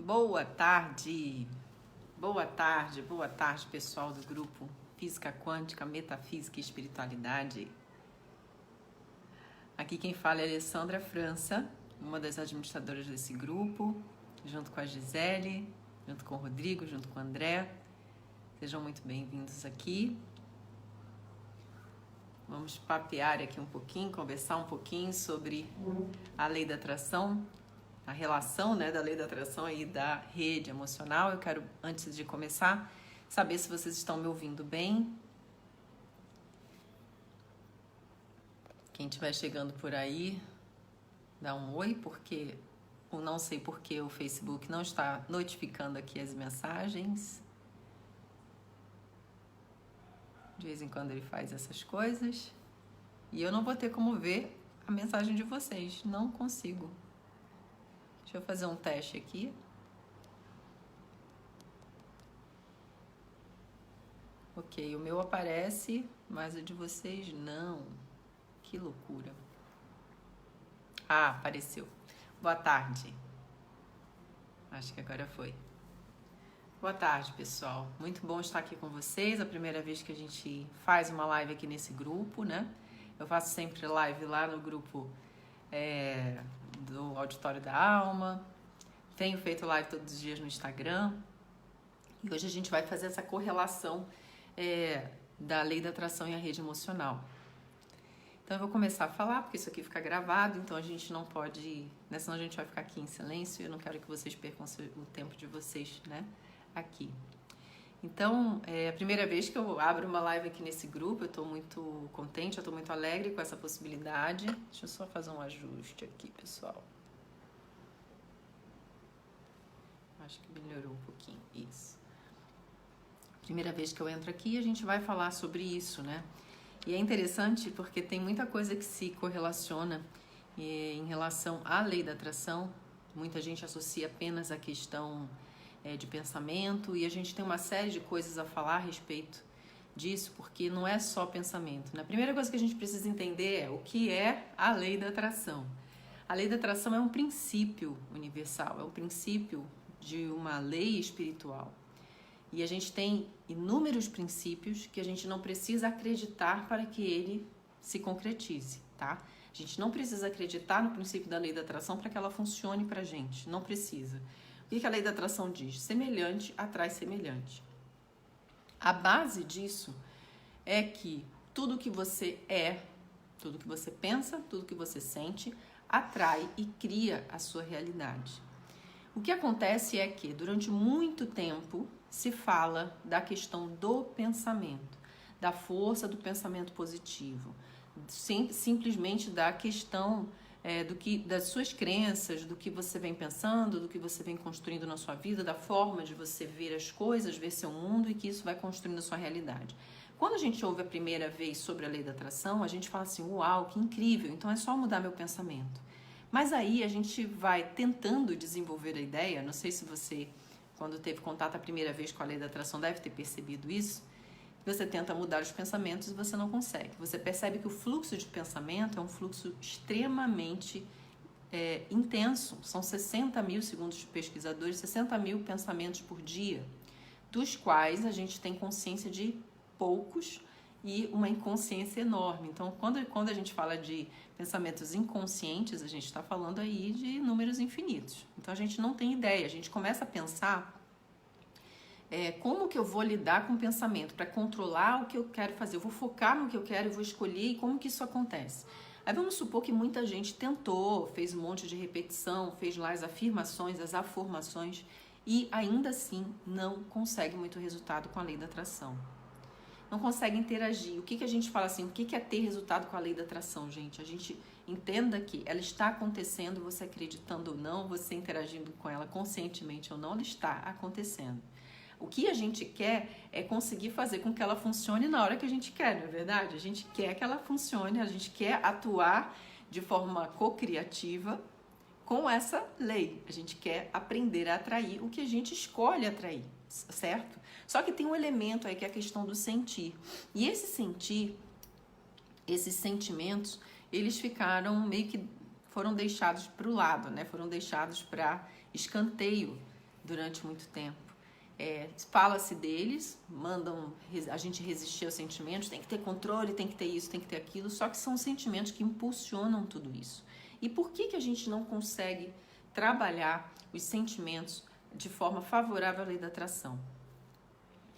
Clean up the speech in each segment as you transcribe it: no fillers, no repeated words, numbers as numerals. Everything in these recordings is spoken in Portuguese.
Boa tarde, pessoal do grupo Física Quântica, Metafísica e Espiritualidade. Aqui quem fala é a Alessandra França, uma das administradoras desse grupo, junto com a Gisele, junto com o Rodrigo, junto com o André. Sejam muito bem-vindos aqui. Vamos papear aqui um pouquinho, conversar um pouquinho sobre a lei da atração, a relação, da lei da atração e da rede emocional. Eu quero, antes de começar, saber se vocês estão me ouvindo bem. Quem estiver chegando por aí, dá um oi, porque eu não sei porque o Facebook não está notificando aqui as mensagens. De vez em quando ele faz essas coisas. E eu não vou ter como ver a mensagem de vocês. Não consigo. Deixa eu fazer um teste aqui. Ok, o meu aparece, mas o de vocês não. Que loucura. Ah, apareceu. Boa tarde. Acho que agora foi. Boa tarde, pessoal. Muito bom estar aqui com vocês. A primeira vez que a gente faz uma live aqui nesse grupo, né? Eu faço sempre live lá no grupo do Auditório da Alma. Tenho feito live todos os dias no Instagram. E hoje a gente vai fazer essa correlação da lei da atração e a rede emocional. Então eu vou começar a falar, porque isso aqui fica gravado, então a gente não pode, né? Senão a gente vai ficar aqui em silêncio e eu não quero que vocês percam o tempo de vocês, né? Aqui. Então, é a primeira vez que eu abro uma live aqui nesse grupo, eu tô muito contente, eu tô muito alegre com essa possibilidade. Deixa eu só fazer um ajuste aqui, pessoal. Acho que melhorou um pouquinho, isso. Primeira vez que eu entro aqui, a gente vai falar sobre isso, né? E é interessante porque tem muita coisa que se correlaciona em relação à lei da atração. Muita gente associa apenas a questão de pensamento, e a gente tem uma série de coisas a falar a respeito disso, porque não é só pensamento, né? A primeira coisa que a gente precisa entender é o que é a lei da atração. A lei da atração é um princípio universal, é um princípio de uma lei espiritual. E a gente tem inúmeros princípios que a gente não precisa acreditar para que ele se concretize, tá? A gente não precisa acreditar no princípio da lei da atração para que ela funcione pra gente, não precisa. O que a lei da atração diz? Semelhante atrai semelhante. A base disso é que tudo que você é, tudo que você pensa, tudo que você sente, atrai e cria a sua realidade. O que acontece é que durante muito tempo se fala da questão do pensamento, da força do pensamento positivo, simplesmente da questão das suas crenças, do que você vem pensando, do que você vem construindo na sua vida, da forma de você ver as coisas, ver seu mundo, e que isso vai construindo a sua realidade. Quando a gente ouve a primeira vez sobre a lei da atração, a gente fala assim, uau, que incrível, então é só mudar meu pensamento. Mas aí a gente vai tentando desenvolver a ideia, não sei se você, quando teve contato a primeira vez com a lei da atração, deve ter percebido isso. Você tenta mudar os pensamentos e você não consegue. Você percebe que o fluxo de pensamento é um fluxo extremamente intenso. São 60 mil, segundo os pesquisadores, 60 mil pensamentos por dia, dos quais a gente tem consciência de poucos e uma inconsciência enorme. Então, quando a gente fala de pensamentos inconscientes, a gente está falando aí de números infinitos. Então, a gente não tem ideia. A gente começa a pensar como que eu vou lidar com o pensamento para controlar o que eu quero fazer. Eu vou focar no que eu quero, eu vou escolher, e como que isso acontece. Aí vamos supor que muita gente tentou, fez um monte de repetição, fez lá as afirmações, as afirmações, e ainda assim não consegue muito resultado com a lei da atração. Não consegue interagir. O que a gente fala assim, o que é ter resultado com a lei da atração, gente? A gente entenda que ela está acontecendo, você acreditando ou não, você interagindo com ela conscientemente ou não, ela está acontecendo. O que a gente quer é conseguir fazer com que ela funcione na hora que a gente quer, não é verdade? A gente quer que ela funcione, a gente quer atuar de forma co-criativa com essa lei. A gente quer aprender a atrair o que a gente escolhe atrair, certo? Só que tem um elemento aí que é a questão do sentir. E esse sentir, esses sentimentos, eles ficaram meio que, foram deixados para o lado, né? Foram deixados para escanteio durante muito tempo. Fala-se deles, mandam a gente resistir aos sentimentos, tem que ter controle, tem que ter isso, tem que ter aquilo, só que são sentimentos que impulsionam tudo isso. E por que a gente não consegue trabalhar os sentimentos de forma favorável à lei da atração?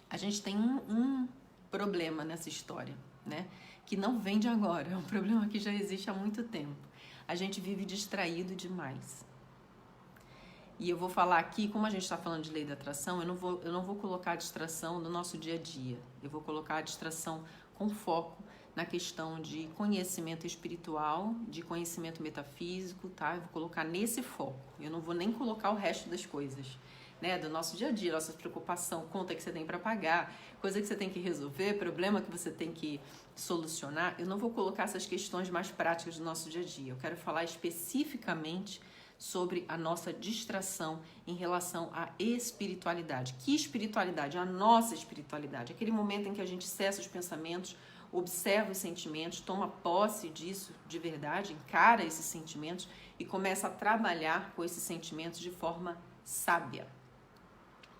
A gente tem um problema nessa história, né? Que não vem de agora, é um problema que já existe há muito tempo. A gente vive distraído demais. E eu vou falar aqui, como a gente está falando de lei da atração, eu não vou colocar a distração no nosso dia a dia. Eu vou colocar a distração com foco na questão de conhecimento espiritual, de conhecimento metafísico, tá? Eu vou colocar nesse foco. Eu não vou nem colocar o resto das coisas, né? Do nosso dia a dia, nossa preocupação, conta que você tem para pagar, coisa que você tem que resolver, problema que você tem que solucionar. Eu não vou colocar essas questões mais práticas do nosso dia a dia. Eu quero falar especificamente sobre a nossa distração em relação à espiritualidade. Que espiritualidade? A nossa espiritualidade. Aquele momento em que a gente cessa os pensamentos, observa os sentimentos, toma posse disso de verdade, encara esses sentimentos e começa a trabalhar com esses sentimentos de forma sábia.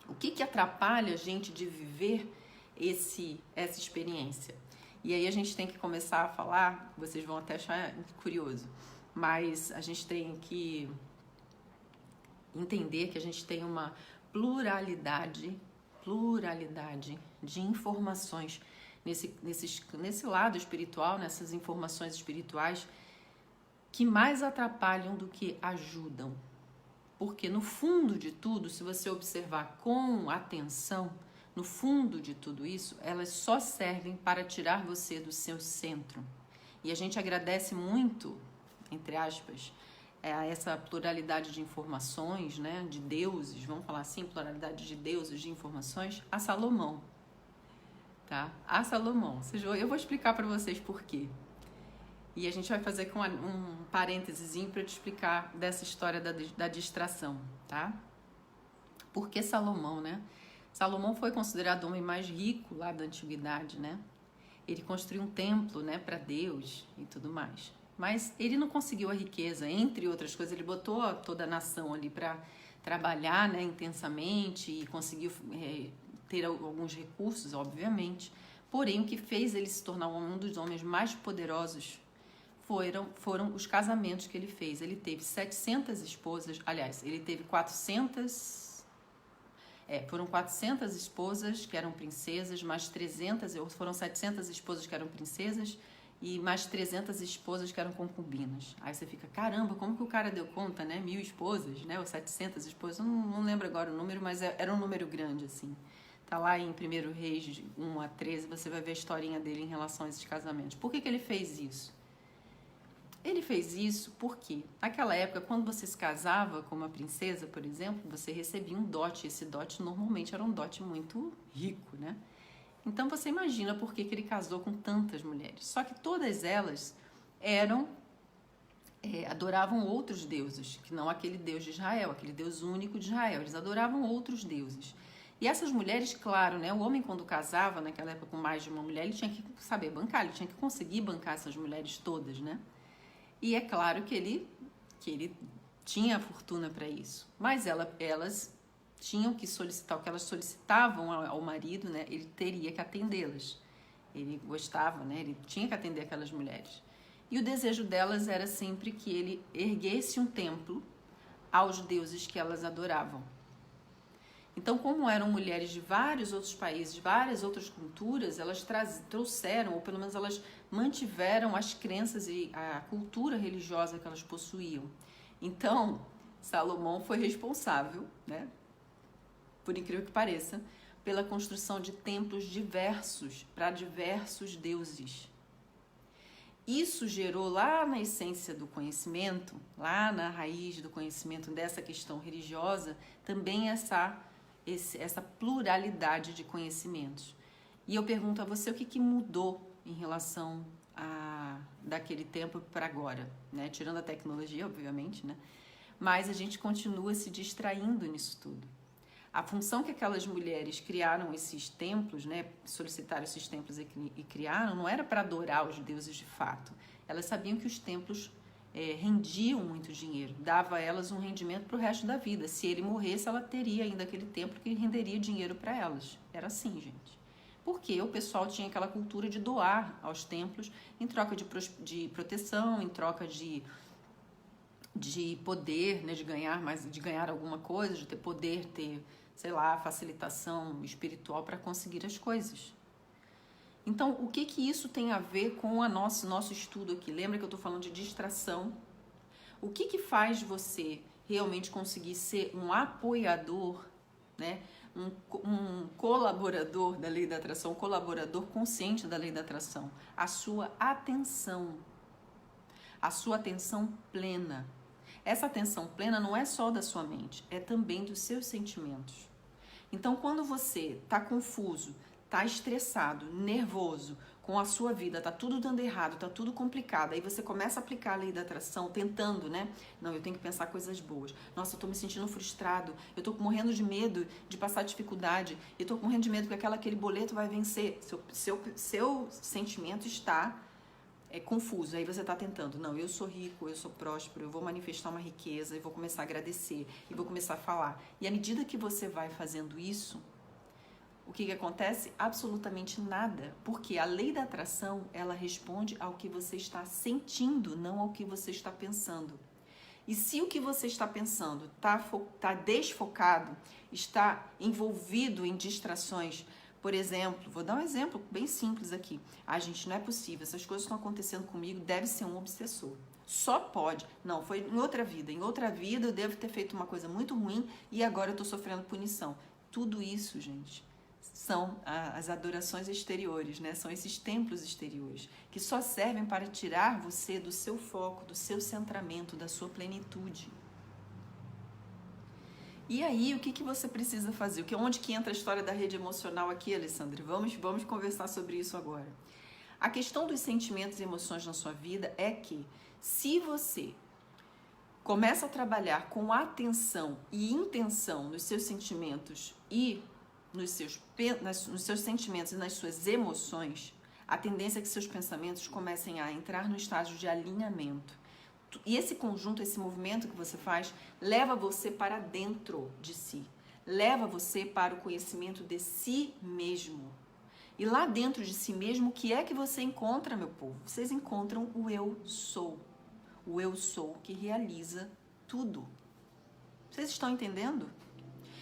O que atrapalha a gente de viver essa experiência? E aí a gente tem que começar a falar, vocês vão até achar curioso, mas a gente tem que entender que a gente tem uma pluralidade de informações nesse lado espiritual, nessas informações espirituais que mais atrapalham do que ajudam. Porque no fundo de tudo, se você observar com atenção, no fundo de tudo isso, elas só servem para tirar você do seu centro. E a gente agradece muito, entre aspas, essa pluralidade de informações, né, de deuses, vamos falar assim, pluralidade de deuses, de informações, a Salomão, tá? A Salomão. Eu vou explicar para vocês por quê. E a gente vai fazer com um parênteses para te explicar dessa história da distração, tá? Por que Salomão, né? Salomão foi considerado o homem mais rico lá da antiguidade, né? Ele construiu um templo, né, para Deus e tudo mais. Mas ele não conseguiu a riqueza, entre outras coisas, ele botou toda a nação ali para trabalhar, né, intensamente e conseguiu ter alguns recursos, obviamente. Porém, o que fez ele se tornar um dos homens mais poderosos foram os casamentos que ele fez. Ele teve 700 esposas, aliás, ele teve 400... foram 400 esposas que eram princesas, mais 300, foram 700 esposas que eram princesas e mais 300 esposas que eram concubinas. Aí você fica, caramba, como que o cara deu conta, né? 1000 esposas, né? Ou 700 esposas, eu não lembro agora o número, mas era um número grande, assim. Tá lá em 1 Reis 1-13, você vai ver a historinha dele em relação a esses casamentos. Por que ele fez isso? Ele fez isso porque, naquela época, quando você se casava com uma princesa, por exemplo, você recebia um dote. Esse dote normalmente era um dote muito rico, né? Então você imagina por que ele casou com tantas mulheres. Só que todas elas adoravam outros deuses, que não aquele Deus de Israel, aquele Deus único de Israel. Eles adoravam outros deuses. E essas mulheres, claro, né? O homem quando casava, naquela época com mais de uma mulher, ele tinha que saber bancar, ele tinha que conseguir bancar essas mulheres todas, né? E é claro que ele tinha a fortuna para isso. Mas elas tinham que solicitar o que elas solicitavam ao marido, né? Ele teria que atendê-las. Ele gostava, né? Ele tinha que atender aquelas mulheres. E o desejo delas era sempre que ele erguesse um templo aos deuses que elas adoravam. Então, como eram mulheres de vários outros países, de várias outras culturas, elas trouxeram, ou pelo menos elas mantiveram as crenças e a cultura religiosa que elas possuíam. Então, Salomão foi responsável, né, por incrível que pareça, pela construção de templos diversos para diversos deuses. Isso gerou lá na essência do conhecimento, lá na raiz do conhecimento dessa questão religiosa, também essa pluralidade de conhecimentos. E eu pergunto a você o que mudou em relação daquele tempo para agora, né? Tirando a tecnologia, obviamente, né? Mas a gente continua se distraindo nisso tudo. A função que aquelas mulheres criaram esses templos, né? Solicitaram esses templos e criaram, não era para adorar os deuses de fato. Elas sabiam que os templos rendiam muito dinheiro, dava a elas um rendimento para o resto da vida. Se ele morresse, ela teria ainda aquele templo que renderia dinheiro para elas. Era assim, gente. Porque o pessoal tinha aquela cultura de doar aos templos em troca de proteção, em troca de poder, né, de ganhar alguma coisa, de ter poder, ter, sei lá, facilitação espiritual para conseguir as coisas. Então, o que isso tem a ver com o nosso estudo aqui? Lembra que eu estou falando de distração? O que faz você realmente conseguir ser um apoiador, né? Um colaborador da lei da atração, um colaborador consciente da lei da atração? A sua atenção plena. Essa atenção plena não é só da sua mente, é também dos seus sentimentos. Então, quando você está confuso, está estressado, nervoso com a sua vida, tá tudo dando errado, tá tudo complicado, aí você começa a aplicar a lei da atração, tentando, né? Não, eu tenho que pensar coisas boas. Nossa, eu tô me sentindo frustrado, eu tô morrendo de medo de passar dificuldade, eu tô morrendo de medo que aquele boleto vai vencer. Seu sentimento está confuso, aí você está tentando, não, eu sou rico, eu sou próspero, eu vou manifestar uma riqueza, eu vou começar a agradecer, e vou começar a falar. E à medida que você vai fazendo isso, o que acontece? Absolutamente nada, porque a lei da atração, ela responde ao que você está sentindo, não ao que você está pensando. E se o que você está pensando está desfocado, está envolvido em distrações, por exemplo, vou dar um exemplo bem simples aqui. Gente, não é possível, essas coisas estão acontecendo comigo, deve ser um obsessor. Só pode. Não, foi em outra vida. Em outra vida eu devo ter feito uma coisa muito ruim e agora eu estou sofrendo punição. Tudo isso, gente, são as adorações exteriores, né? São esses templos exteriores, que só servem para tirar você do seu foco, do seu centramento, da sua plenitude. E aí, o que você precisa fazer? Onde que entra a história da rede emocional aqui, Alessandra? Vamos conversar sobre isso agora. A questão dos sentimentos e emoções na sua vida é que, se você começa a trabalhar com atenção e intenção nos seus sentimentos e nos seus sentimentos e nas suas emoções, a tendência é que seus pensamentos comecem a entrar no estágio de alinhamento. E esse conjunto, esse movimento que você faz, leva você para dentro de si. Leva você para o conhecimento de si mesmo. E lá dentro de si mesmo, o que é que você encontra, meu povo? Vocês encontram o eu sou. O eu sou que realiza tudo. Vocês estão entendendo?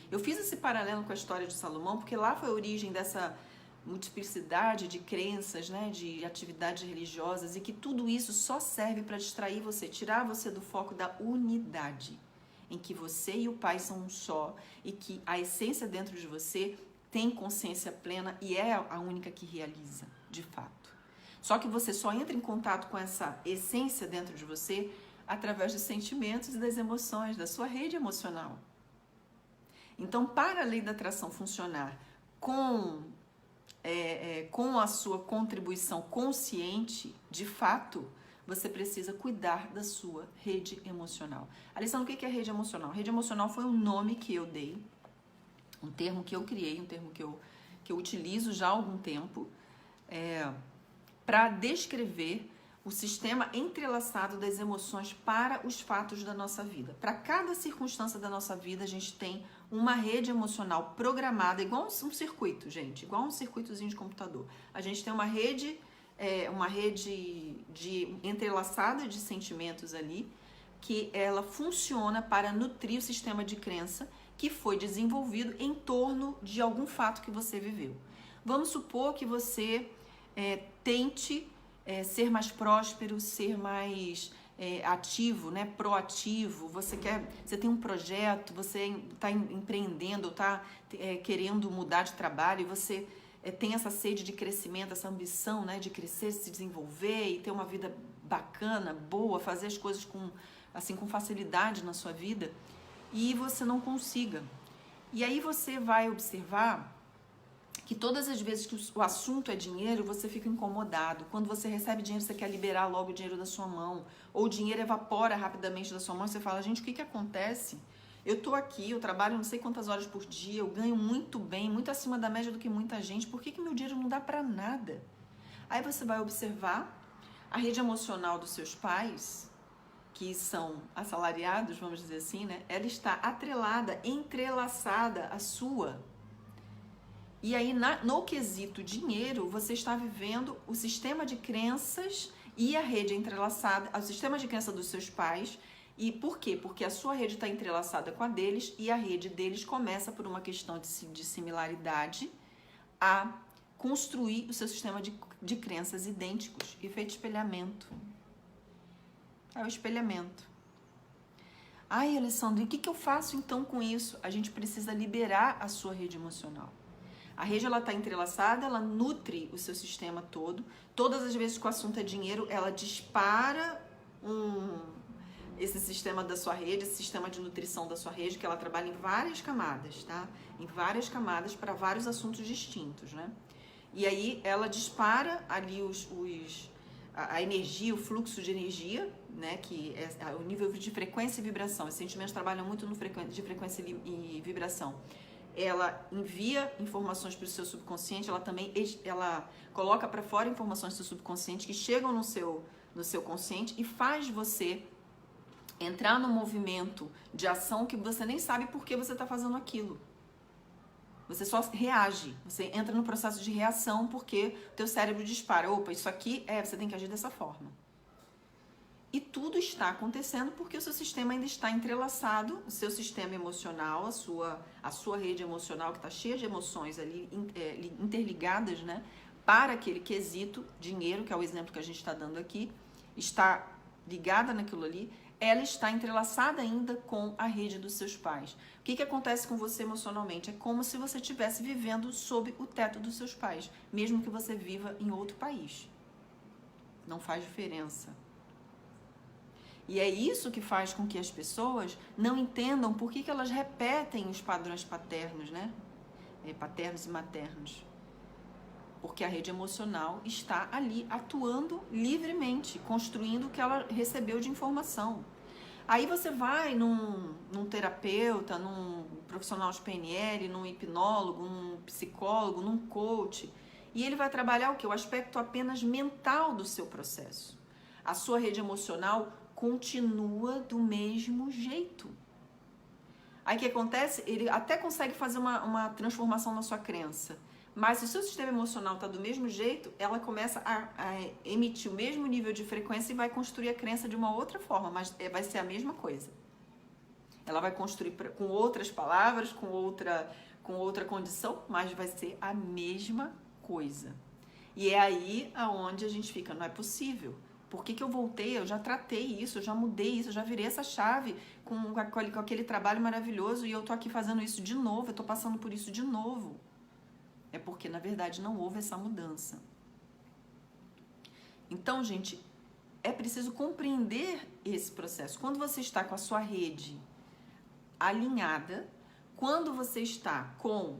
Eu fiz esse paralelo com a história de Salomão, porque lá foi a origem dessa multiplicidade de crenças, né, de atividades religiosas, e que tudo isso só serve para distrair você, tirar você do foco da unidade, em que você e o Pai são um só, e que a essência dentro de você tem consciência plena e é a única que realiza, de fato. Só que você só entra em contato com essa essência dentro de você através dos sentimentos e das emoções, da sua rede emocional. Então, para a lei da atração funcionar com a sua contribuição consciente, de fato, você precisa cuidar da sua rede emocional. Alessandra, o que é rede emocional? Rede emocional foi um nome que eu dei, um termo que eu criei, um termo que eu utilizo já há algum tempo, para descrever o sistema entrelaçado das emoções para os fatos da nossa vida. Para cada circunstância da nossa vida, a gente tem uma rede emocional programada, igual um circuito, gente, igual um circuitozinho de computador. A gente tem uma rede entrelaçada de sentimentos ali, que ela funciona para nutrir o sistema de crença que foi desenvolvido em torno de algum fato que você viveu. Vamos supor que você tente ser mais próspero, ser mais ativo, né, proativo, você tem um projeto, você está empreendendo, está querendo mudar de trabalho, e você tem essa sede de crescimento, essa ambição, né, de crescer, se desenvolver e ter uma vida bacana, boa, fazer as coisas com facilidade na sua vida, e você não consiga. E aí você vai observar que todas as vezes que o assunto é dinheiro, você fica incomodado. Quando você recebe dinheiro, você quer liberar logo o dinheiro da sua mão, ou o dinheiro evapora rapidamente da sua mão, e você fala, gente, o que acontece? Eu tô aqui, eu trabalho não sei quantas horas por dia, eu ganho muito bem, muito acima da média do que muita gente, por que meu dinheiro não dá para nada? Aí você vai observar a rede emocional dos seus pais, que são assalariados, vamos dizer assim, né? Ela está atrelada, entrelaçada à sua. E aí, no quesito dinheiro, você está vivendo o sistema de crenças e a rede entrelaçada, o sistema de crença dos seus pais. E por quê? Porque a sua rede está entrelaçada com a deles e a rede deles começa por uma questão de similaridade a construir o seu sistema de crenças idênticos. Efeito espelhamento. É o espelhamento. Ai, Alessandro, e o que eu faço então com isso? A gente precisa liberar a sua rede emocional. A rede, ela está entrelaçada, ela nutre o seu sistema todo. Todas as vezes que o assunto é dinheiro, ela dispara esse sistema da sua rede, esse sistema de nutrição da sua rede, que ela trabalha em várias camadas, tá? Em várias camadas para vários assuntos distintos, né? E aí ela dispara ali a energia, o fluxo de energia, né? Que é o nível de frequência e vibração. Os sentimentos trabalham muito de frequência e vibração. Ela envia informações para o seu subconsciente, ela coloca para fora informações do seu subconsciente que chegam no seu consciente e faz você entrar num movimento de ação que você nem sabe por que você está fazendo aquilo. Você só reage, você entra no processo de reação porque o teu cérebro dispara, opa, isso aqui você tem que agir dessa forma. E tudo está acontecendo porque o seu sistema ainda está entrelaçado, o seu sistema emocional, a sua rede emocional que está cheia de emoções ali interligadas, né? Para aquele quesito, dinheiro, que é o exemplo que a gente está dando aqui, está ligada naquilo ali, ela está entrelaçada ainda com a rede dos seus pais. O que acontece com você emocionalmente? É como se você estivesse vivendo sob o teto dos seus pais, mesmo que você viva em outro país. Não faz diferença. E é isso que faz com que as pessoas não entendam por que elas repetem os padrões paternos, né? Paternos e maternos. Porque a rede emocional está ali atuando livremente, construindo o que ela recebeu de informação. Aí você vai num terapeuta, num profissional de PNL, num hipnólogo, num psicólogo, num coach, e ele vai trabalhar o quê? O aspecto apenas mental do seu processo. A sua rede emocional continua do mesmo jeito. Aí o que acontece? Ele até consegue fazer uma transformação na sua crença. Mas se o seu sistema emocional está do mesmo jeito, ela começa a emitir o mesmo nível de frequência e vai construir a crença de uma outra forma, mas vai ser a mesma coisa. Ela vai construir com outras palavras, com outra condição, mas vai ser a mesma coisa. E é aí aonde a gente fica, não é possível. Por que eu voltei? Eu já tratei isso, eu já mudei isso, eu já virei essa chave com aquele trabalho maravilhoso e eu tô aqui fazendo isso de novo, eu tô passando por isso de novo. É porque, na verdade, não houve essa mudança. Então, gente, é preciso compreender esse processo. Quando você está com a sua rede alinhada, quando você está com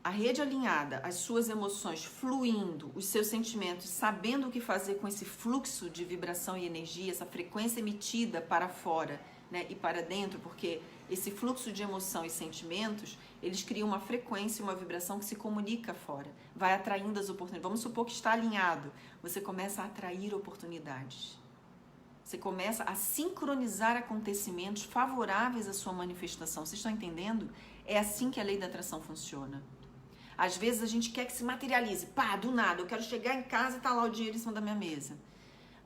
a rede alinhada, as suas emoções fluindo, os seus sentimentos, sabendo o que fazer com esse fluxo de vibração e energia, essa frequência emitida para fora, né, e para dentro, porque esse fluxo de emoção e sentimentos, eles criam uma frequência, uma vibração que se comunica fora, vai atraindo as oportunidades. Vamos supor que está alinhado, você começa a atrair oportunidades. Você começa a sincronizar acontecimentos favoráveis à sua manifestação. Vocês estão entendendo? É assim que a lei da atração funciona. Às vezes a gente quer que se materialize. Pá, do nada, eu quero chegar em casa e tá lá o dinheiro em cima da minha mesa.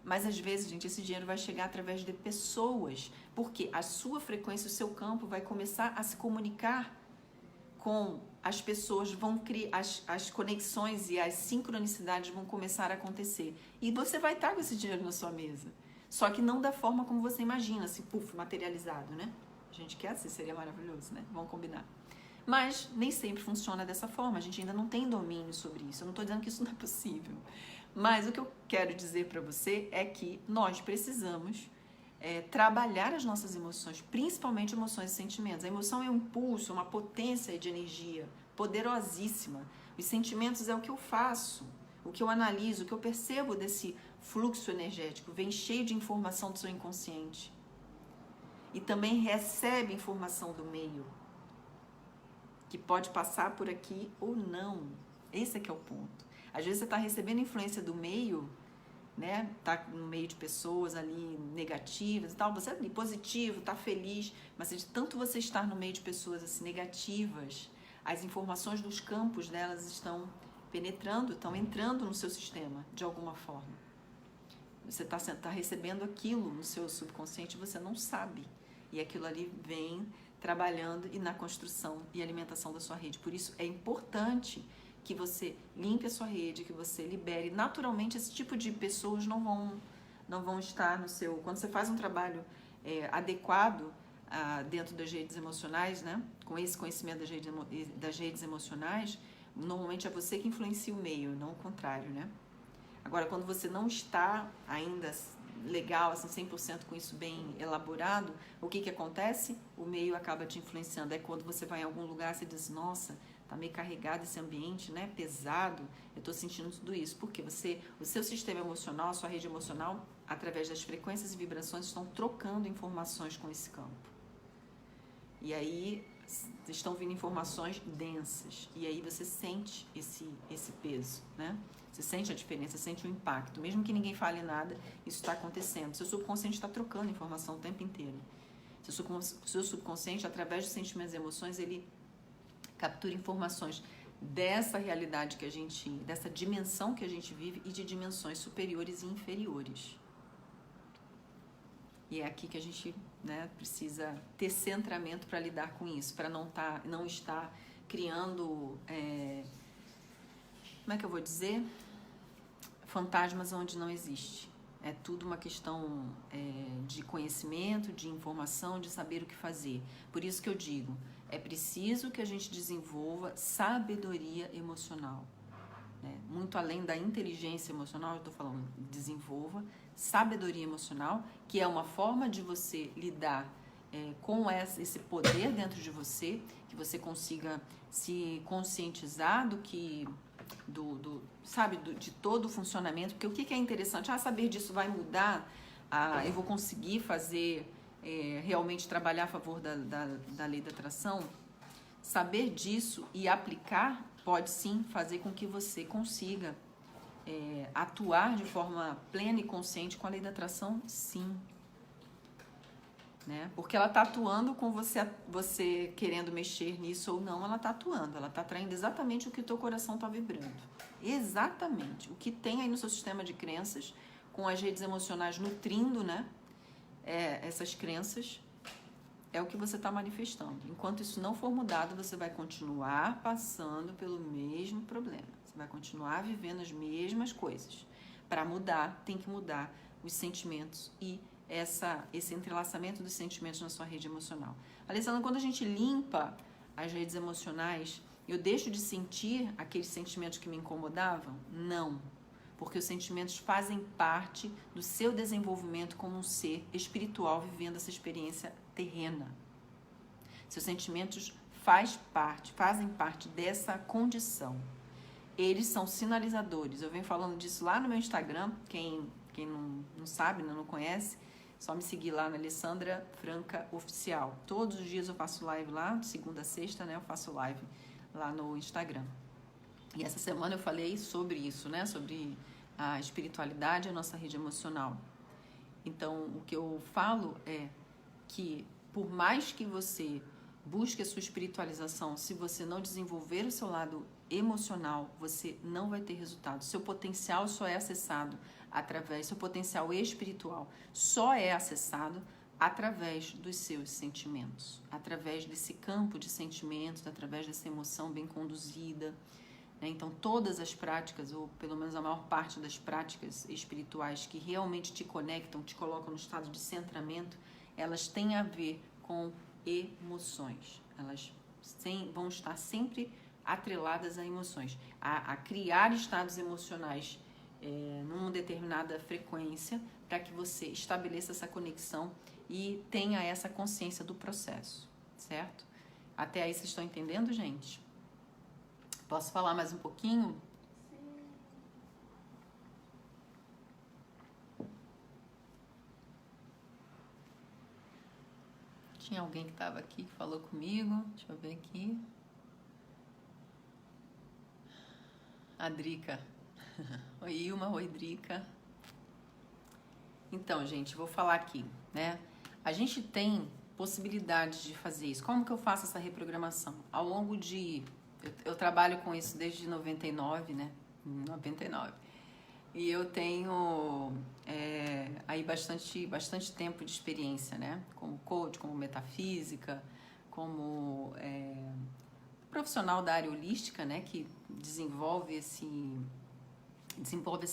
Mas às vezes, gente, esse dinheiro vai chegar através de pessoas. Porque a sua frequência, o seu campo vai começar a se comunicar com as pessoas, vão criar as conexões e as sincronicidades vão começar a acontecer. E você vai estar com esse dinheiro na sua mesa. Só que não da forma como você imagina, assim, puf, materializado, né? A gente quer assim, seria maravilhoso, né? Vamos combinar. Mas nem sempre funciona dessa forma, a gente ainda não tem domínio sobre isso. Eu não estou dizendo que isso não é possível. Mas o que eu quero dizer para você é que nós precisamos trabalhar as nossas emoções, principalmente emoções e sentimentos. A emoção é um impulso, uma potência de energia poderosíssima. Os sentimentos é o que eu faço, o que eu analiso, o que eu percebo desse fluxo energético. Vem cheio de informação do seu inconsciente. E também recebe informação do meio, que pode passar por aqui ou não. Esse é que é o ponto. Às vezes você está recebendo influência do meio né? Tá no meio de pessoas ali negativas e tal, você ali positivo, tá feliz, mas de tanto você estar no meio de pessoas assim negativas, as informações dos campos delas estão penetrando, estão entrando no seu sistema de alguma forma. Você tá recebendo aquilo no seu subconsciente e você não sabe. E aquilo ali vem trabalhando e na construção e alimentação da sua rede. Por isso é importante que você limpe a sua rede, que você libere. Naturalmente, esse tipo de pessoas não vão estar no seu... Quando você faz um trabalho adequado dentro das redes emocionais, né? Com esse conhecimento das redes emocionais, normalmente é você que influencia o meio, não o contrário, né? Agora, quando você não está ainda legal, assim, 100% com isso bem elaborado, o que acontece? O meio acaba te influenciando. É quando você vai em algum lugar, você diz, nossa, tá meio carregado esse ambiente, né? Pesado, eu tô sentindo tudo isso. Porque o seu sistema emocional, a sua rede emocional, através das frequências e vibrações, estão trocando informações com esse campo. E aí estão vindo informações densas. E aí você sente esse peso, né? Você sente a diferença, você sente o impacto. Mesmo que ninguém fale nada, isso está acontecendo. Seu subconsciente está trocando informação o tempo inteiro. Seu subconsciente, através dos sentimentos e emoções, ele captura informações dessa realidade dessa dimensão que a gente vive e de dimensões superiores e inferiores. E é aqui que a gente, né, precisa ter centramento para lidar com isso, para não estar criando, como é que eu vou dizer? Fantasmas onde não existe. É tudo uma questão de conhecimento, de informação, de saber o que fazer. Por isso que eu digo, é preciso que a gente desenvolva sabedoria emocional. Né? Muito além da inteligência emocional, eu estou falando, desenvolva sabedoria emocional, que é uma forma de você lidar com esse poder dentro de você, que você consiga se conscientizar do que... de todo o funcionamento, porque o que é interessante, saber disso vai mudar, eu vou conseguir fazer, realmente trabalhar a favor da lei da atração. Saber disso e aplicar pode sim fazer com que você consiga atuar de forma plena e consciente com a lei da atração, sim. Né? Porque ela está atuando com você querendo mexer nisso ou não, ela está atuando, ela está atraindo exatamente o que o teu coração está vibrando. Exatamente. O que tem aí no seu sistema de crenças, com as redes emocionais nutrindo, né? Essas crenças, é o que você está manifestando. Enquanto isso não for mudado, você vai continuar passando pelo mesmo problema. Você vai continuar vivendo as mesmas coisas. Para mudar, tem que mudar os sentimentos e esse entrelaçamento dos sentimentos na sua rede emocional. Alessandra, quando a gente limpa as redes emocionais, eu deixo de sentir aqueles sentimentos que me incomodavam? Não, porque os sentimentos fazem parte do seu desenvolvimento como um ser espiritual vivendo essa experiência terrena. Seus sentimentos fazem parte dessa condição. Eles são sinalizadores. Eu venho falando disso lá no meu Instagram, quem não sabe, não conhece, só me seguir lá na Alessandra Franca Oficial. Todos os dias eu faço live lá, de segunda a sexta, né? Eu faço live lá no Instagram. E essa semana eu falei sobre isso, né? Sobre a espiritualidade e a nossa rede emocional. Então, o que eu falo é que por mais que você busque a sua espiritualização, se você não desenvolver o seu lado emocional, você não vai ter resultado. Seu potencial só é acessado seu potencial espiritual só é acessado através dos seus sentimentos, através desse campo de sentimentos, através dessa emoção bem conduzida. Né? Então, todas as práticas, ou pelo menos a maior parte das práticas espirituais que realmente te conectam, te colocam no estado de centramento, elas têm a ver com emoções. Elas vão estar sempre atreladas a emoções, a criar estados emocionais numa determinada frequência, para que você estabeleça essa conexão e tenha essa consciência do processo, certo? Até aí vocês estão entendendo, gente? Posso falar mais um pouquinho? Tinha alguém que estava aqui que falou comigo. Deixa eu ver aqui. A Drica. Oi, Ilma. Oi, Drica. Então, gente, vou falar aqui, né? A gente tem possibilidades de fazer isso. Como que eu faço essa reprogramação? Ao longo de... Eu trabalho com isso desde 99, né? 99. E eu tenho aí bastante tempo de experiência, né? Como coach, como metafísica, como profissional da área holística, né? Que desenvolve esse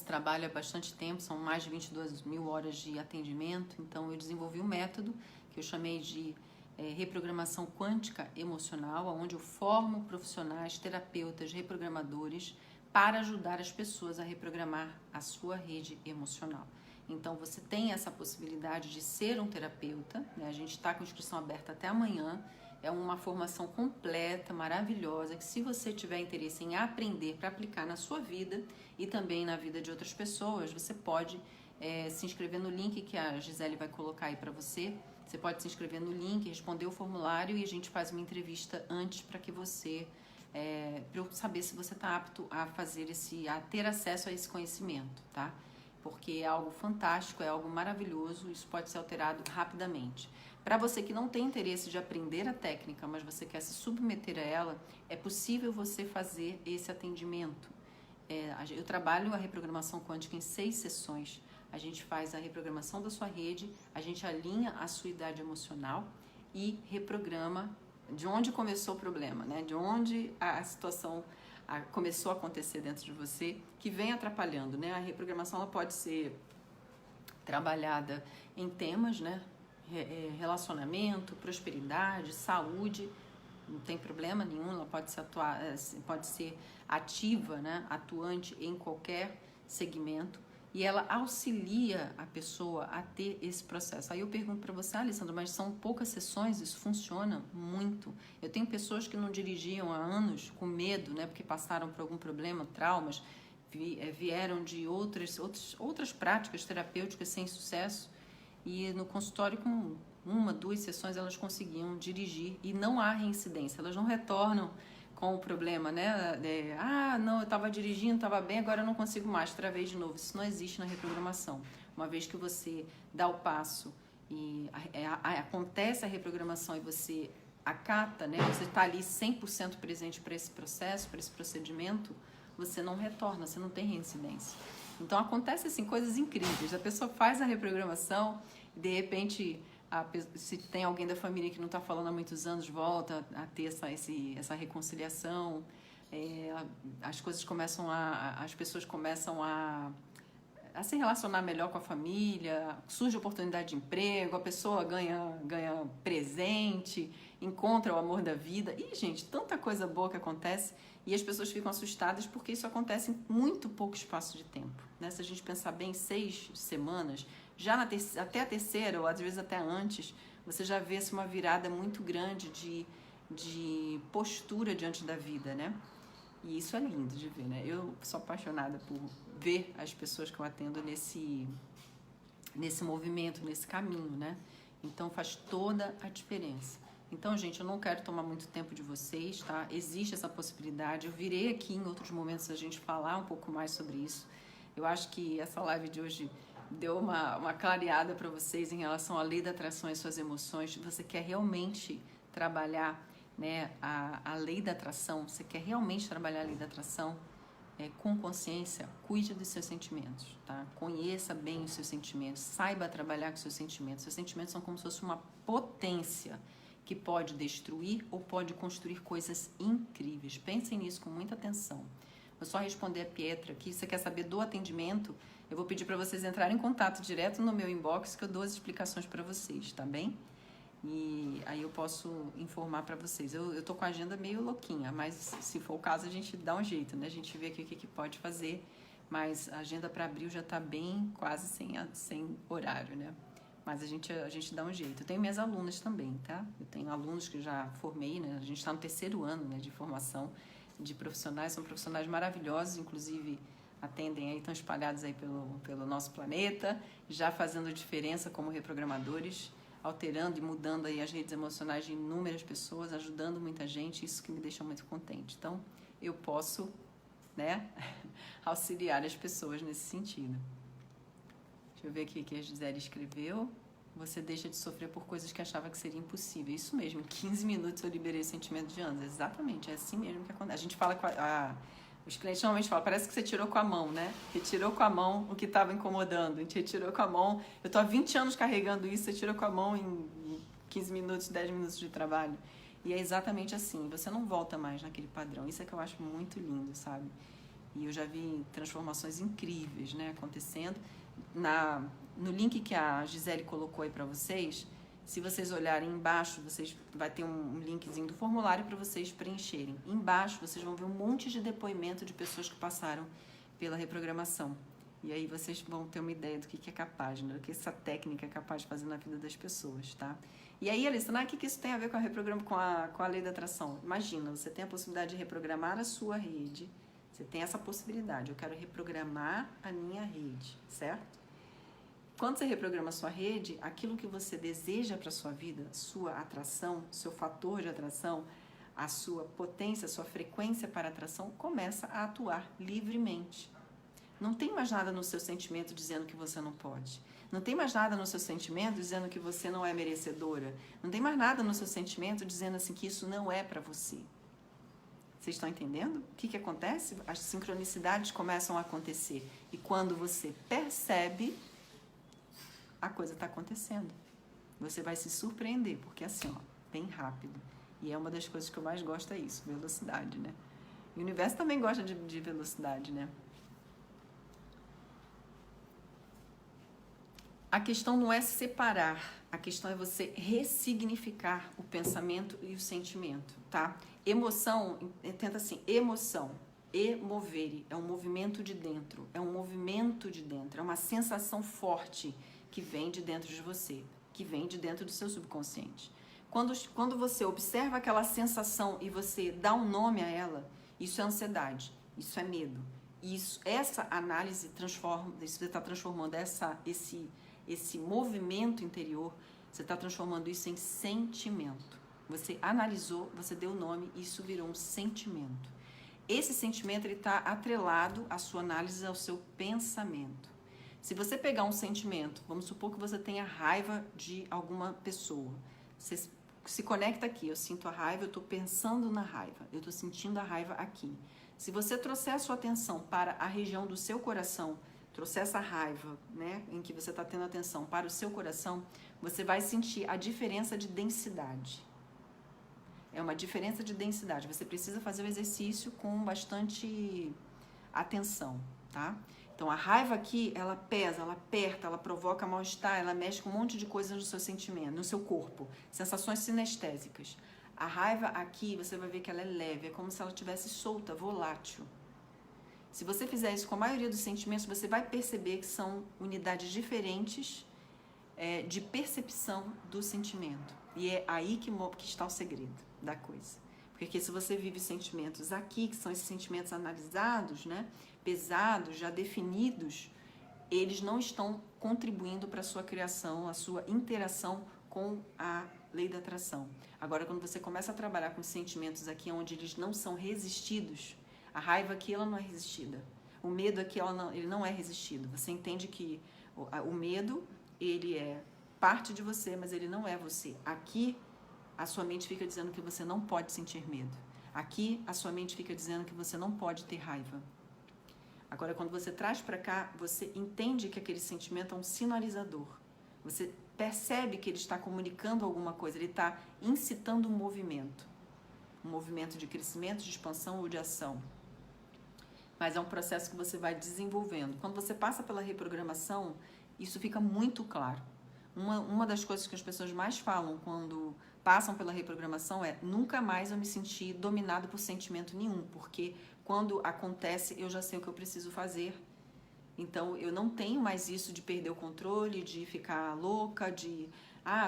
trabalho há bastante tempo, são mais de 22 mil horas de atendimento. Então eu desenvolvi um método que eu chamei de reprogramação quântica emocional, onde eu formo profissionais, terapeutas, reprogramadores para ajudar as pessoas a reprogramar a sua rede emocional. Então você tem essa possibilidade de ser um terapeuta, né? A gente está com inscrição aberta até amanhã. É uma formação completa, maravilhosa, que se você tiver interesse em aprender para aplicar na sua vida e também na vida de outras pessoas, você pode se inscrever no link que a Gisele vai colocar aí para você. Você pode se inscrever no link, responder o formulário e a gente faz uma entrevista antes para que você, para eu saber se você está apto a fazer a ter acesso a esse conhecimento, tá? Porque é algo fantástico, é algo maravilhoso, isso pode ser alterado rapidamente. Para você que não tem interesse de aprender a técnica, mas você quer se submeter a ela, é possível você fazer esse atendimento. Eu trabalho a reprogramação quântica em 6 sessões. A gente faz a reprogramação da sua rede, a gente alinha a sua idade emocional e reprograma de onde começou o problema, né? De onde a situação começou a acontecer dentro de você, que vem atrapalhando, né? A reprogramação ela pode ser trabalhada em temas, né? Relacionamento, prosperidade, saúde, não tem problema nenhum, ela pode ser ativa, né? Atuante em qualquer segmento. E ela auxilia a pessoa a ter esse processo. Aí eu pergunto para você, Alessandra, mas são poucas sessões, isso funciona muito. Eu tenho pessoas que não dirigiam há anos com medo, né, porque passaram por algum problema, traumas, vieram de outras práticas terapêuticas sem sucesso. E no consultório, com 1, 2 sessões, elas conseguiam dirigir e não há reincidência, elas não retornam com o problema, né? Não, eu estava dirigindo, estava bem, agora eu não consigo mais, travei de novo. Isso não existe na reprogramação. Uma vez que você dá o passo e acontece a reprogramação e você acata, né? Você está ali 100% presente para esse processo, para esse procedimento, você não retorna, você não tem reincidência. Então acontecem assim, coisas incríveis. A pessoa faz a reprogramação e de repente... se tem alguém da família que não está falando há muitos anos, volta a ter essa reconciliação, as pessoas começam a se relacionar melhor com a família, surge oportunidade de emprego, a pessoa ganha presente, encontra o amor da vida. E, gente, tanta coisa boa que acontece e as pessoas ficam assustadas porque isso acontece em muito pouco espaço de tempo, né? Se a gente pensar bem, 6 semanas... Já até a terceira, ou às vezes até antes, você já vê uma virada muito grande de postura diante da vida, né? E isso é lindo de ver, né? Eu sou apaixonada por ver as pessoas que eu atendo nesse movimento, nesse caminho, né? Então faz toda a diferença. Então, gente, eu não quero tomar muito tempo de vocês, tá? Existe essa possibilidade. Eu virei aqui em outros momentos a gente falar um pouco mais sobre isso. Eu acho que essa live de hoje deu uma clareada para vocês em relação à lei da atração e suas emoções. Se você quer realmente trabalhar, né, a lei da atração, você quer realmente trabalhar a lei da atração com consciência, cuide dos seus sentimentos, tá? Conheça bem os seus sentimentos, saiba trabalhar com os seus sentimentos. Seus sentimentos são como se fosse uma potência que pode destruir ou pode construir coisas incríveis. Pensem nisso com muita atenção. Vou só responder a Pietra aqui. Se você quer saber do atendimento, eu vou pedir para vocês entrarem em contato direto no meu inbox, que eu dou as explicações para vocês, tá bem? E aí eu posso informar para vocês. Eu tô com a agenda meio louquinha, mas se for o caso a gente dá um jeito, né? A gente vê aqui o que pode fazer, mas a agenda para abril já tá bem quase sem horário, né? Mas a gente dá um jeito. Eu tenho minhas alunas também, tá? Eu tenho alunos que eu já formei, né? A gente está no 3º ano, né, de formação de profissionais. São profissionais maravilhosos, inclusive atendem aí, estão espalhados aí pelo nosso planeta, já fazendo diferença como reprogramadores, alterando e mudando aí as redes emocionais de inúmeras pessoas, ajudando muita gente, isso que me deixa muito contente. Então, eu posso, né, auxiliar as pessoas nesse sentido. Deixa eu ver aqui o que a Gisele escreveu. Você deixa de sofrer por coisas que achava que seria impossível. Isso mesmo, em 15 minutos eu liberei o sentimento de ânsia. Exatamente, é assim mesmo que acontece. A gente fala com os clientes normalmente falam, parece que você tirou com a mão, né? Retirou com a mão o que estava incomodando. A gente retirou com a mão. Eu estou há 20 anos carregando isso, você tirou com a mão em 15 minutos, 10 minutos de trabalho. E é exatamente assim, você não volta mais naquele padrão. Isso é que eu acho muito lindo, sabe? E eu já vi transformações incríveis, né, acontecendo. No link que a Gisele colocou aí para vocês, se vocês olharem embaixo, vai ter um linkzinho do formulário para vocês preencherem. Embaixo vocês vão ver um monte de depoimento de pessoas que passaram pela reprogramação. E aí vocês vão ter uma ideia do que é capaz, né? Do que essa técnica é capaz de fazer na vida das pessoas, tá? E aí, Alessandra, o que isso tem a ver com a lei da atração? Imagina, você tem a possibilidade de reprogramar a sua rede. Você tem essa possibilidade. Eu quero reprogramar a minha rede, certo? Quando você reprograma a sua rede, aquilo que você deseja para a sua vida, sua atração, seu fator de atração, a sua potência, a sua frequência para atração, começa a atuar livremente. Não tem mais nada no seu sentimento dizendo que você não pode. Não tem mais nada no seu sentimento dizendo que você não é merecedora. Não tem mais nada no seu sentimento dizendo assim que isso não é para você. Vocês estão entendendo? O que acontece? As sincronicidades começam a acontecer. E quando você percebe, a coisa está acontecendo. Você vai se surpreender, porque assim, ó, bem rápido. E é uma das coisas que eu mais gosto, é isso, velocidade, né? E o universo também gosta de velocidade, né? A questão não é separar, a questão é você ressignificar o pensamento e o sentimento, tá? Emoção, tenta assim, emoção, emovere, é um movimento de dentro, é uma sensação forte que vem de dentro de você, que vem de dentro do seu subconsciente. Quando você observa aquela sensação e você dá um nome a ela, isso é ansiedade, isso é medo. Essa análise transforma, você está transformando esse movimento interior, você está transformando isso em sentimento. Você analisou, você deu o nome e isso virou um sentimento. Esse sentimento está atrelado à sua análise, ao seu pensamento. Se você pegar um sentimento, vamos supor que você tenha raiva de alguma pessoa. Você se conecta aqui, eu sinto a raiva, eu estou pensando na raiva, eu estou sentindo a raiva aqui. Se você trouxer a sua atenção para a região do seu coração, trouxer essa raiva, né, em que você está tendo atenção para o seu coração, você vai sentir a diferença de densidade. É uma diferença de densidade. Você precisa fazer o exercício com bastante atenção, tá? Então, a raiva aqui, ela pesa, ela aperta, ela provoca mal-estar, ela mexe com um monte de coisas no seu sentimento, no seu corpo. Sensações sinestésicas. A raiva aqui, você vai ver que ela é leve, é como se ela estivesse solta, volátil. Se você fizer isso com a maioria dos sentimentos, você vai perceber que são unidades diferentes de percepção do sentimento. E é aí que está o segredo da coisa. Porque se você vive sentimentos aqui, que são esses sentimentos analisados, né, pesados, já definidos, eles não estão contribuindo para a sua criação, a sua interação com a lei da atração. Agora, quando você começa a trabalhar com sentimentos aqui onde eles não são resistidos, a raiva aqui ela não é resistida, o medo aqui ele não é resistido. Você entende que o medo, ele é parte de você, mas ele não é você. Aqui, a sua mente fica dizendo que você não pode sentir medo. Aqui, a sua mente fica dizendo que você não pode ter raiva. Agora, quando você traz para cá, você entende que aquele sentimento é um sinalizador. Você percebe que ele está comunicando alguma coisa, ele está incitando um movimento de crescimento, de expansão ou de ação. Mas é um processo que você vai desenvolvendo. Quando você passa pela reprogramação, isso fica muito claro. Uma das coisas que as pessoas mais falam quando passam pela reprogramação é: nunca mais eu me senti dominado por sentimento nenhum, porque quando acontece eu já sei o que eu preciso fazer. Então eu não tenho mais isso de perder o controle, de ficar louca, de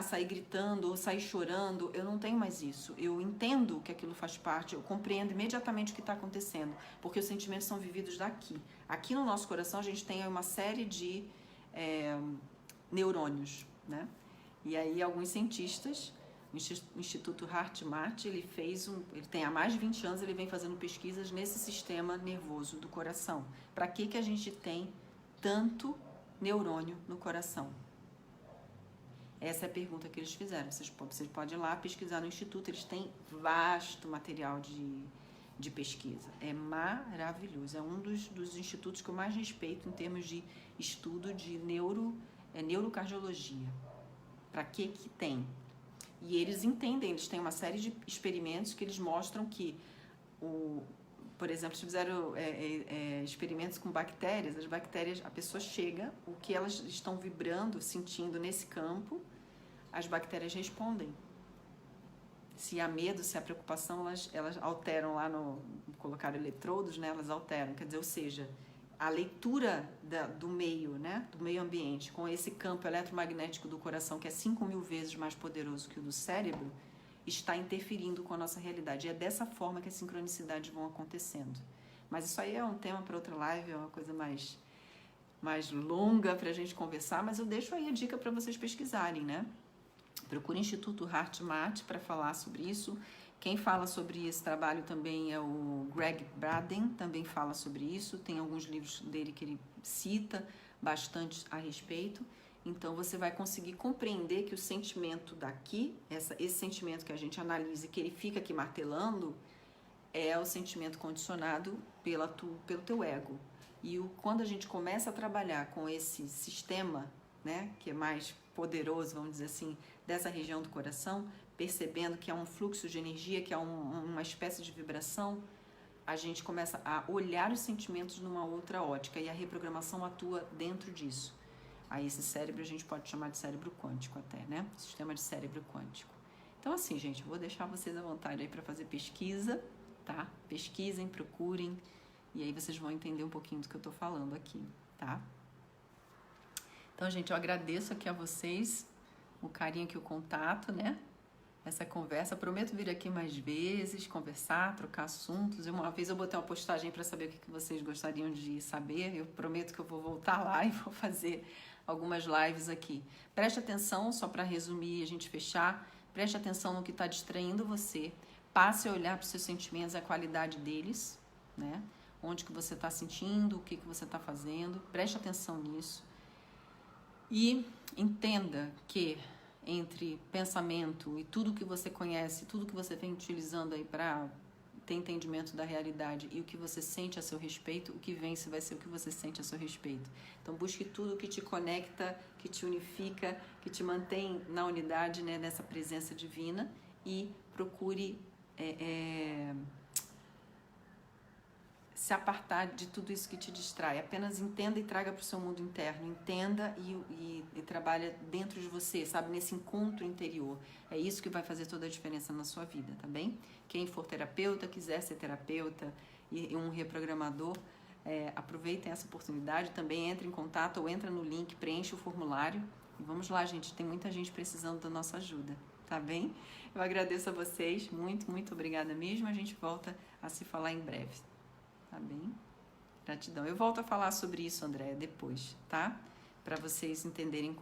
sair gritando ou sair chorando. Eu não tenho mais isso. Eu entendo que aquilo faz parte, eu compreendo imediatamente o que está acontecendo, porque os sentimentos são vividos daqui. Aqui no nosso coração a gente tem uma série de neurônios, né? E aí alguns cientistas, o Instituto HeartMath, ele tem há mais de 20 anos, ele vem fazendo pesquisas nesse sistema nervoso do coração. Para que a gente tem tanto neurônio no coração? Essa é a pergunta que eles fizeram. Vocês podem ir lá pesquisar no Instituto, eles têm vasto material de pesquisa. É maravilhoso. É um dos institutos que eu mais respeito em termos de estudo de neurocardiologia. Para que tem? E eles entendem, eles têm uma série de experimentos que eles mostram que, por exemplo, fizeram experimentos com bactérias. As bactérias, a pessoa chega, o que elas estão vibrando, sentindo nesse campo, as bactérias respondem. Se há medo, se há preocupação, elas alteram lá colocaram eletrodos, né? Elas alteram, quer dizer, ou seja, a leitura do meio, né? Do meio ambiente, com esse campo eletromagnético do coração, que é 5.000 vezes mais poderoso que o do cérebro, está interferindo com a nossa realidade. E é dessa forma que as sincronicidades vão acontecendo. Mas isso aí é um tema para outra live, é uma coisa mais longa para a gente conversar, mas eu deixo aí a dica para vocês pesquisarem, né? Procure o Instituto HeartMath para falar sobre isso. Quem fala sobre esse trabalho também é o Greg Braden, também fala sobre isso. Tem alguns livros dele que ele cita bastante a respeito. Então, você vai conseguir compreender que o sentimento daqui, esse sentimento que a gente analisa e que ele fica aqui martelando, é o sentimento condicionado pelo teu ego. E quando a gente começa a trabalhar com esse sistema, né, que é mais poderoso, vamos dizer assim, dessa região do coração, percebendo que é um fluxo de energia, que é uma espécie de vibração, a gente começa a olhar os sentimentos numa outra ótica e a reprogramação atua dentro disso. Aí esse cérebro a gente pode chamar de cérebro quântico até, né? Sistema de cérebro quântico. Então assim, gente, eu vou deixar vocês à vontade aí para fazer pesquisa, tá? Pesquisem, procurem, e aí vocês vão entender um pouquinho do que eu tô falando aqui, tá? Então, gente, eu agradeço aqui a vocês o carinho aqui, o contato, né? Essa conversa. Prometo vir aqui mais vezes, conversar, trocar assuntos. Uma vez eu botei uma postagem para saber o que vocês gostariam de saber. Eu prometo que eu vou voltar lá e vou fazer algumas lives aqui. Preste atenção, só para resumir e a gente fechar. Preste atenção no que está distraindo você. Passe a olhar para os seus sentimentos, a qualidade deles, né? Onde que você está sentindo, o que você está fazendo. Preste atenção nisso. E entenda que entre pensamento e tudo que você conhece, tudo que você vem utilizando aí para ter entendimento da realidade e o que você sente a seu respeito, o que vence vai ser o que você sente a seu respeito. Então busque tudo que te conecta, que te unifica, que te mantém na unidade, né, nessa presença divina, e procure se apartar de tudo isso que te distrai. Apenas entenda e traga para o seu mundo interno. Entenda e trabalha dentro de você, sabe? Nesse encontro interior. É isso que vai fazer toda a diferença na sua vida, tá bem? Quem for terapeuta, quiser ser terapeuta e um reprogramador, aproveitem essa oportunidade. Também entre em contato ou entra no link, preenche o formulário. E vamos lá, gente. Tem muita gente precisando da nossa ajuda, tá bem? Eu agradeço a vocês. Muito, muito obrigada mesmo. A gente volta a se falar em breve. Tá bem? Gratidão. Eu volto a falar sobre isso, Andréia, depois, tá? Para vocês entenderem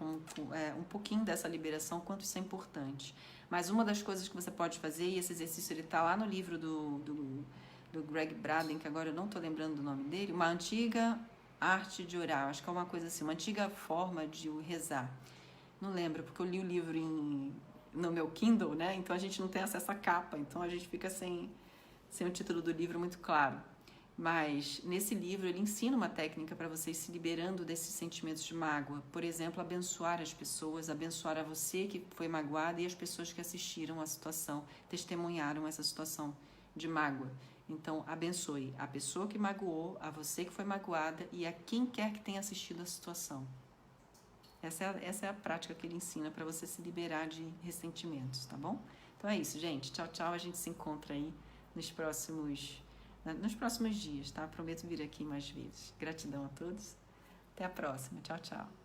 um pouquinho dessa liberação, quanto isso é importante. Mas uma das coisas que você pode fazer, e esse exercício ele tá lá no livro do Greg Braden, que agora eu não tô lembrando do nome dele, Uma Antiga Arte de Orar, acho que é uma coisa assim, uma antiga forma de rezar. Não lembro, porque eu li o livro no meu Kindle, né? Então a gente não tem acesso à capa, então a gente fica sem o título do livro muito claro. Mas nesse livro ele ensina uma técnica para vocês se liberando desses sentimentos de mágoa. Por exemplo, abençoar as pessoas, abençoar a você que foi magoada e as pessoas que assistiram a situação, testemunharam essa situação de mágoa. Então, abençoe a pessoa que magoou, a você que foi magoada e a quem quer que tenha assistido a situação. Essa é a prática que ele ensina para você se liberar de ressentimentos, tá bom? Então é isso, gente. Tchau, tchau. A gente se encontra aí nos próximos dias, tá? Prometo vir aqui mais vezes. Gratidão a todos. Até a próxima. Tchau, tchau.